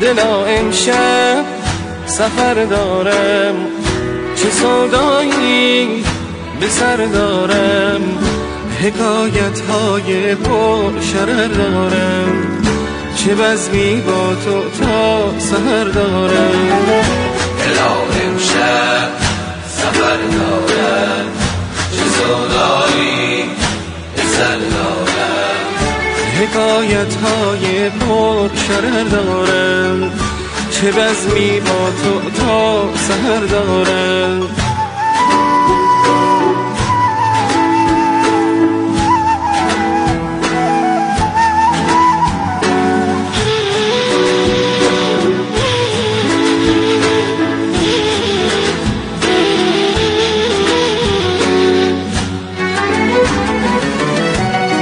دلا امشب سفر دارم، چه سودایی به سر دارم، حکایت های پر شرر دارم، چه بزمی با تو تا سحر دارم. دلا امشب سفر دارم، چه سودایی به سر دارم، حکایت های پر شرر دارم، چه بزمی با تو تا سحر دارم.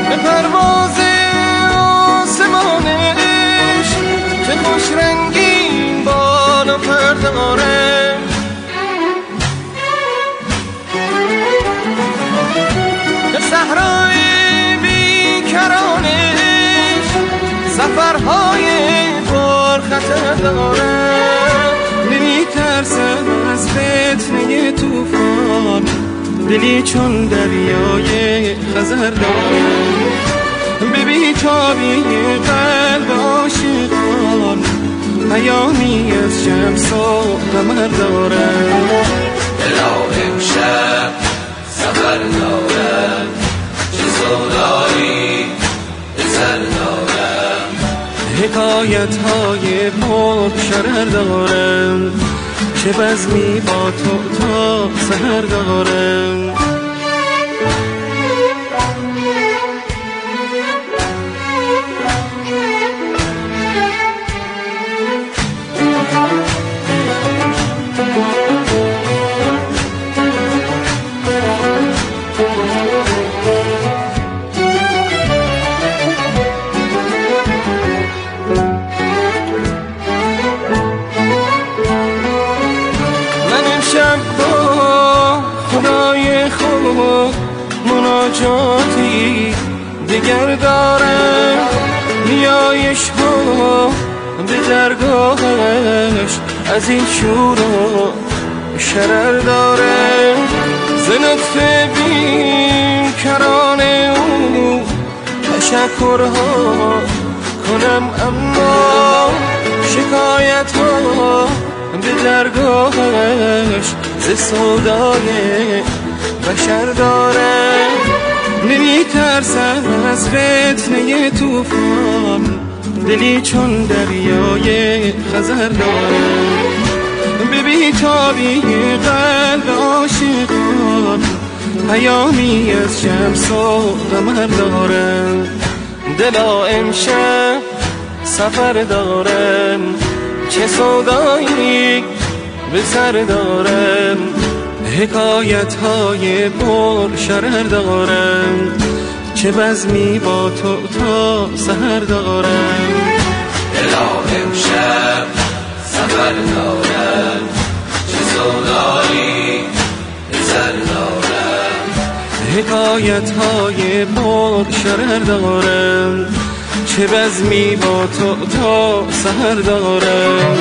به پرواز آسمانش چه خوش رنگین بال و پر دارم، به صحرای بیکرانش سفرهای پر خطر دارم. نمی‌ترسم از فتنه طوفان، دلی چون دریای خزر دارم، به بیتابی قلب عاشقان پیامی از شمس و قمر دارم. دلا امشب سفر دارم، چه سودایی به سر دارم، حکایت های پر شرر دارم، چه بزمی با تو تا سحر دارم. شب با خدای خود مناجاتی دیگر دارم، نیایش ها به درگاهش از این شور و شرر دارم. ز لطف بین کران او تشکرها کنم، اما شکایت ها به درگاهش ز سودای بشر دارم. نمی‌ترسم از فتنه طوفان، دلی چون دریای خزر دارم، به بیتابی قلب عاشقان پیامی از شمس و قمر دارم. دلا امشب سفر دارم، چه سودایی به سر دارم، حکایت های پر شرر دارم، چه بزمی با تو تا سحر دارم. دلا امشب سفر دارم، چه سودایی به سر دارم، حکایت های پر شرر دارم، چه بزمی با تو تا سحر دارم.